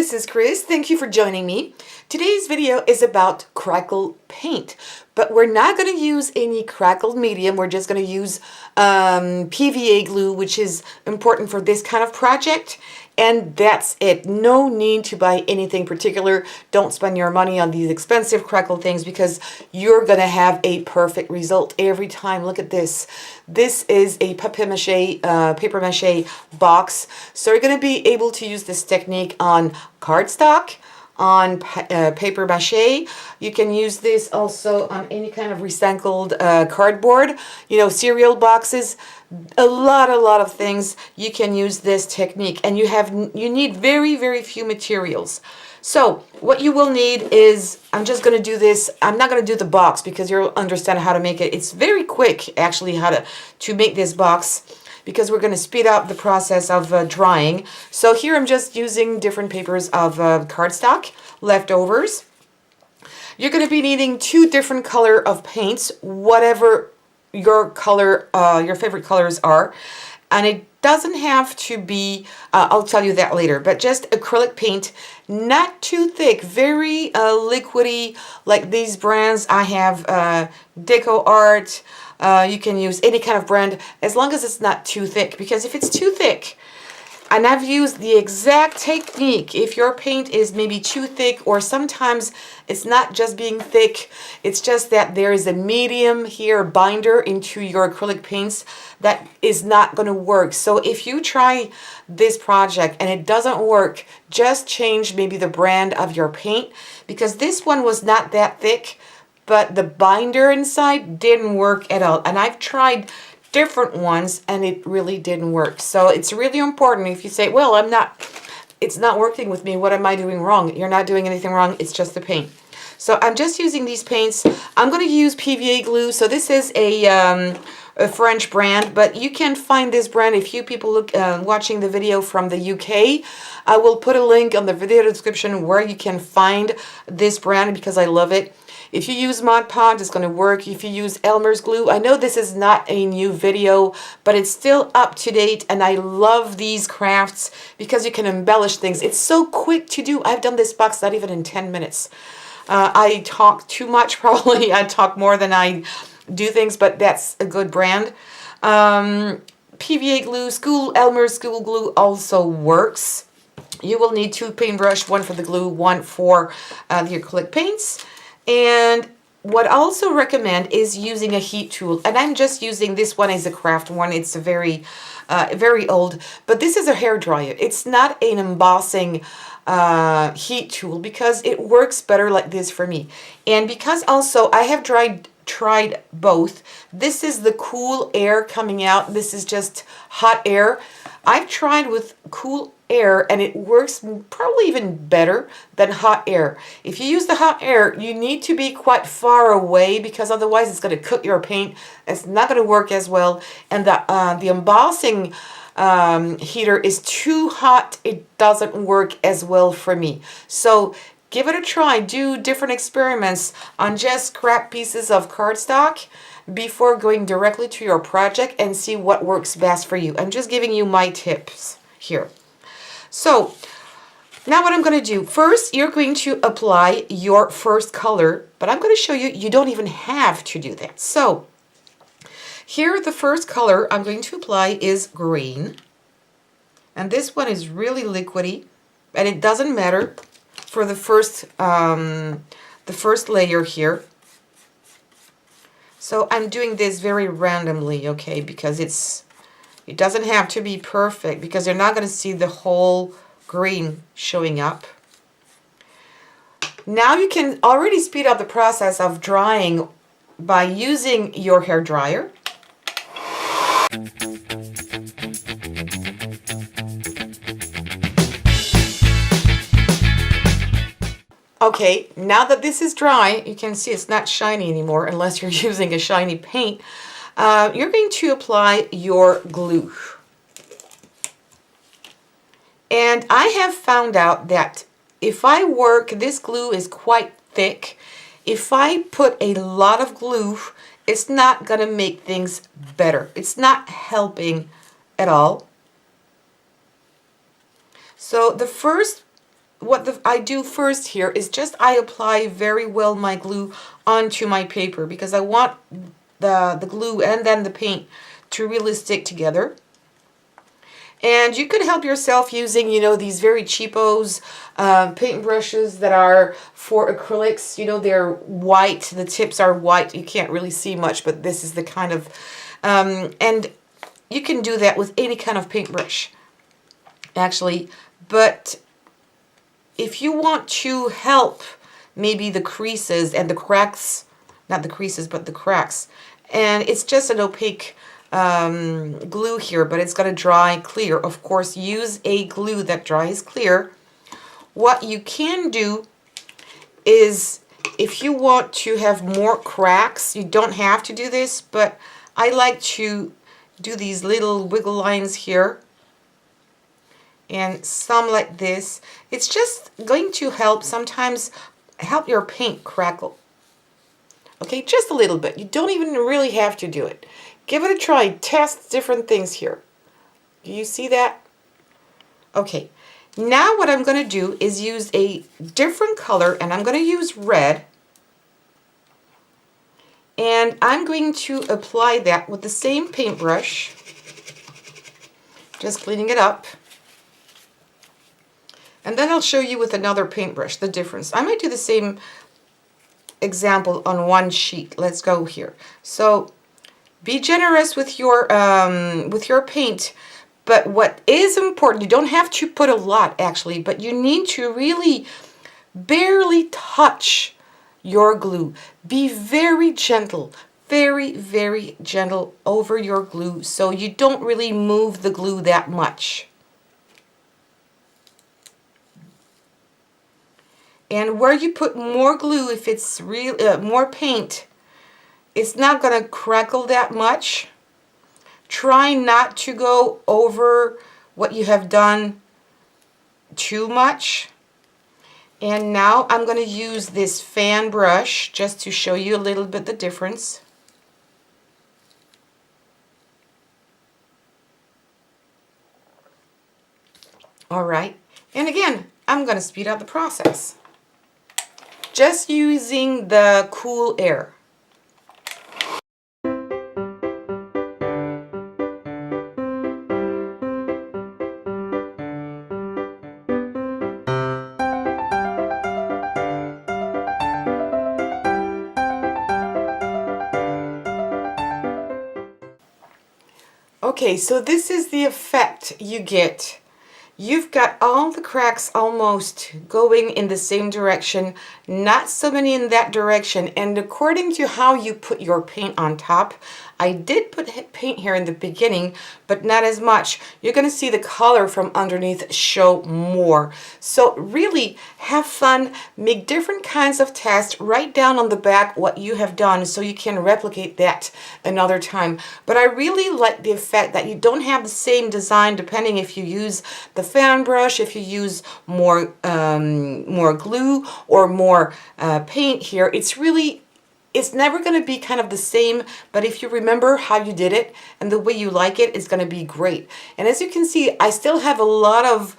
this is Chris. Thank you for joining me. Today's video is about Crackled paint, but we're not going to use any Crackled medium. We're just going to use PVA glue, which is important for this kind of project. And that's it. No need to buy anything particular. Don't spend your money on these expensive Crackled things because you're going to have a perfect result every time. Look at this. This is a papier mache box. So you're going to be able to use this technique on cardstock, on paper mache. You can use this also on any kind of recycled cardboard, you know, cereal boxes. A lot of things you can use this technique, and you need very few materials. So what you will need is, I'm just going to do this. I'm not going to do the box because you'll understand how to make it. It's very quick actually how to make this box, because we're going to speed up the process of drying. So here I'm just using different papers of cardstock, leftovers. You're going to be needing 2 different color of paints, whatever your color, your favorite colors are. And it doesn't have to be, I'll tell you that later, but just acrylic paint, not too thick, very liquidy, like these brands. I have Deco Art. You can use any kind of brand as long as it's not too thick, because if it's too thick, and I've used the exact technique, if your paint is maybe too thick, or sometimes it's not just being thick, it's just that there is a medium here binder into your acrylic paints that is not going to work. So if you try this project and it doesn't work, just change maybe the brand of your paint, because this one was not that thick, but the binder inside didn't work at all. And I've tried different ones and it really didn't work. So it's really important. If you say, well, it's not working with me, what am I doing wrong? You're not doing anything wrong, it's just the paint. So I'm just using these paints. I'm going to use PVA glue. So this is a French brand, but you can find this brand if you people look watching the video from the UK. I will put a link on the video description where you can find this brand, because I love it. If you use Mod Podge, it's going to work. If you use Elmer's glue, I know this is not a new video, but it's still up to date, and I love these crafts because you can embellish things. It's so quick to do. I've done this box not even in 10 minutes. I talk too much, probably. I talk more than I do things, but that's a good brand. PVA glue, Elmer's school glue also works. You will need 2 paintbrush, 1 for the glue, 1 for the acrylic paints. And what I also recommend is using a heat tool. And I'm just using this one as a craft one. It's a very old, but this is a hairdryer. It's not an embossing heat tool, because it works better like this for me. And because also I have tried both. This is the cool air coming out. This is just hot air. I've tried with cool air and it works probably even better than hot air. If you use the hot air, you need to be quite far away, because otherwise it's going to cook your paint. It's not going to work as well. And the embossing heater is too hot. It doesn't work as well for me. So give it a try. Do different experiments on just scrap pieces of cardstock before going directly to your project, and see what works best for you. I'm just giving you my tips here. So now what I'm going to do, first you're going to apply your first color, but I'm going to show you, you don't even have to do that. So here the first color I'm going to apply is green. And this one is really liquidy, and it doesn't matter for the first layer here. So I'm doing this very randomly, okay, because it doesn't have to be perfect, because you're not going to see the whole green showing up. Now you can already speed up the process of drying by using your hair dryer. Okay, now that this is dry, you can see it's not shiny anymore unless you're using a shiny paint. You're going to apply your glue. And I have found out that if I work, this glue is quite thick. If I put a lot of glue, it's not going to make things better. It's not helping at all. So the first what I do first here is just I apply very well my glue onto my paper because I want the glue and then the paint to really stick together. And you could help yourself using, you know, these very cheapos paint brushes that are for acrylics. You know, they're white. The tips are white. You can't really see much, but this is the kind of... and you can do that with any kind of paintbrush, actually. But if you want to help maybe the creases and the cracks, not the creases, but the cracks, and it's just an opaque glue here, but it's going to dry clear. Of course, use a glue that dries clear. What you can do is, if you want to have more cracks, you don't have to do this, but I like to do these little wiggle lines here and some like this. It's just going to help sometimes help your paint crackle. Okay, just a little bit. You don't even really have to do it. Give it a try. Test different things here. Do you see that? Okay, now what I'm going to do is use a different color, and I'm going to use red. And I'm going to apply that with the same paintbrush. Just cleaning it up. And then I'll show you with another paintbrush the difference. I might do the same example on one sheet. Let's go here. So be generous with your paint, but what is important, you don't have to put a lot actually, but you need to really barely touch your glue. Be very gentle, very, very gentle over your glue so you don't really move the glue that much. And where you put more glue, if it's more paint, it's not going to crackle that much. Try not to go over what you have done too much. And now I'm going to use this fan brush just to show you a little bit the difference. All right, and again, I'm going to speed up the process. Just using the cool air. Okay, so this is the effect you get. You've got all the cracks almost going in the same direction, not so many in that direction, and according to how you put your paint on top, I did put paint here in the beginning, but not as much. You're going to see the color from underneath show more. So really have fun, make different kinds of tests, write down on the back what you have done so you can replicate that another time. But I really like the effect that you don't have the same design depending if you use the fan brush, if you use more glue or more paint here. It's never going to be kind of the same, but if you remember how you did it and the way you like it, it's going to be great. And as you can see, I still have a lot of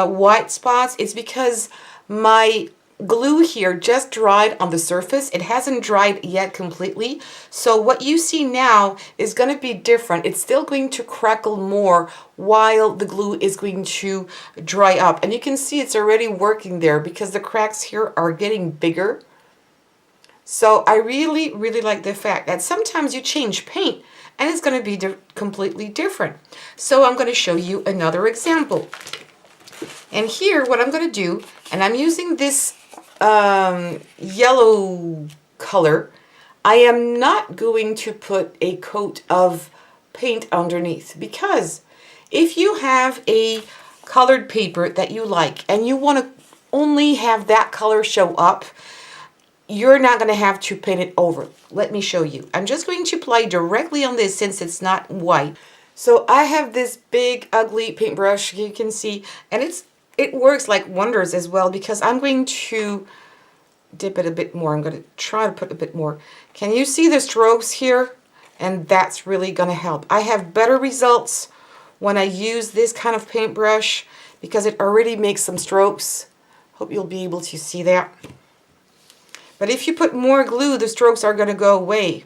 white spots. It's because my glue here just dried on the surface. It hasn't dried yet completely. So what you see now is going to be different. It's still going to crackle more while the glue is going to dry up. And you can see it's already working there because the cracks here are getting bigger. So I really, really like the fact that sometimes you change paint and it's going to be completely different. So I'm going to show you another example. And here what I'm going to do, and I'm using this yellow color, I am not going to put a coat of paint underneath, because if you have a colored paper that you like and you want to only have that color show up, you're not going to have to paint it over. Let me show you. I'm just going to apply directly on this since it's not white. So I have this big ugly paintbrush, you can see, and it works like wonders as well, because I'm going to dip it a bit more. I'm going to try to put a bit more. Can you see the strokes here? And that's really going to help. I have better results when I use this kind of paintbrush because it already makes some strokes Hope you'll be able to see that. But if you put more glue, the strokes are going to go away.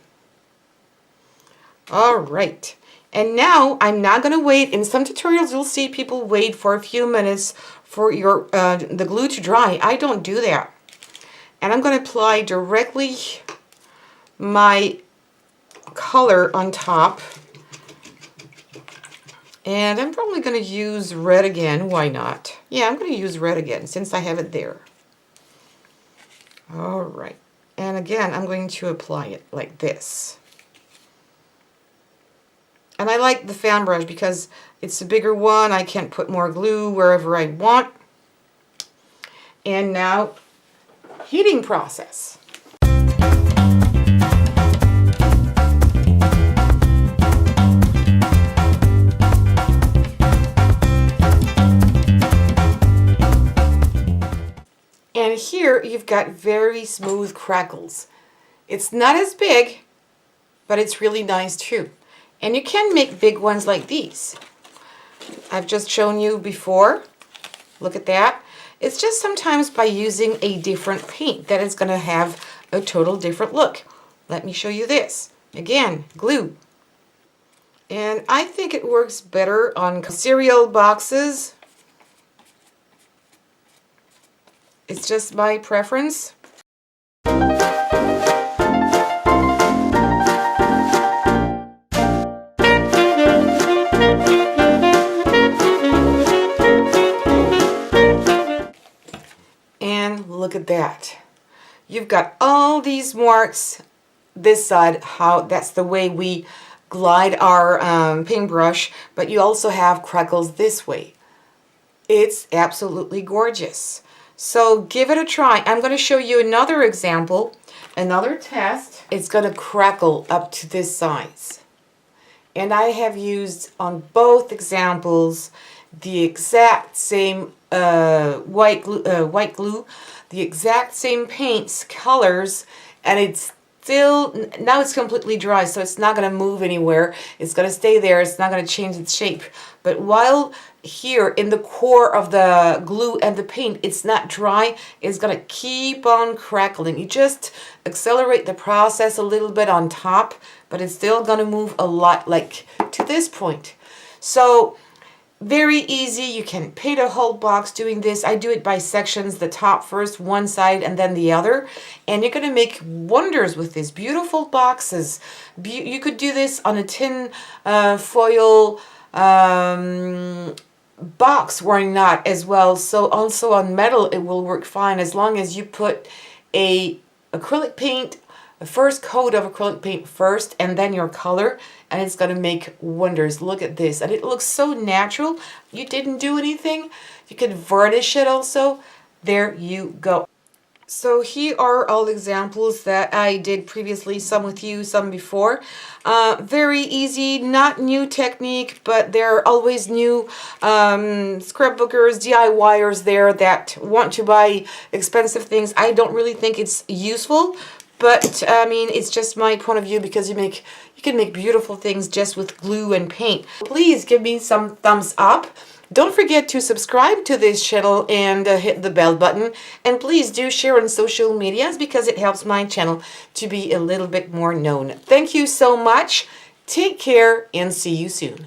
All right. And now I'm not going to wait. In some tutorials, you'll see people wait for a few minutes for your the glue to dry. I don't do that. And I'm going to apply directly my color on top. And I'm probably going to use red again. Why not? Yeah, I'm going to use red again since I have it there. All right. And again, I'm going to apply it like this. And I like the fan brush because it's a bigger one. I can put more glue wherever I want. And now, heating process. And here you've got very smooth crackles. It's not as big, but it's really nice too. And you can make big ones like these. I've just shown you before. Look at that. It's just sometimes by using a different paint that is going to have a total different look. Let me show you this. Again, glue. And I think it works better on cereal boxes. It's just my preference. And look at that. You've got all these marks this side, how that's the way we glide our paintbrush, but you also have crackles this way. It's absolutely gorgeous. So give it a try. I'm going to show you another example, another test. It's going to crackle up to this size. And I have used on both examples the exact same white glue, the exact same paints, colors, and it's still, now it's completely dry, so it's not going to move anywhere. It's going to stay there. It's not going to change its shape. But while here in the core of the glue and the paint, it's not dry, it's going to keep on crackling. You just accelerate the process a little bit on top, but it's still going to move a lot, like to this point. So very easy. You can paint a whole box doing this. I do it by sections, the top first, one side, and then the other. And you're going to make wonders with these beautiful boxes. You could do this on a tin foil box, why not, as well. So also on metal, it will work fine as long as you put a acrylic paint, the first coat of acrylic paint first, and then your color, and it's going to make wonders. Look at this, and it looks so natural. You didn't do anything. You can varnish it also. There you go. So here are all examples that I did previously, some with you, some before. Very easy, not new technique, but there are always new scrapbookers, DIYers there that want to buy expensive things. I don't really think it's useful, but I mean, it's just my point of view because you can make beautiful things just with glue and paint. Please give me some thumbs up. Don't forget to subscribe to this channel and hit the bell button. And please do share on social medias because it helps my channel to be a little bit more known. Thank you so much. Take care and see you soon.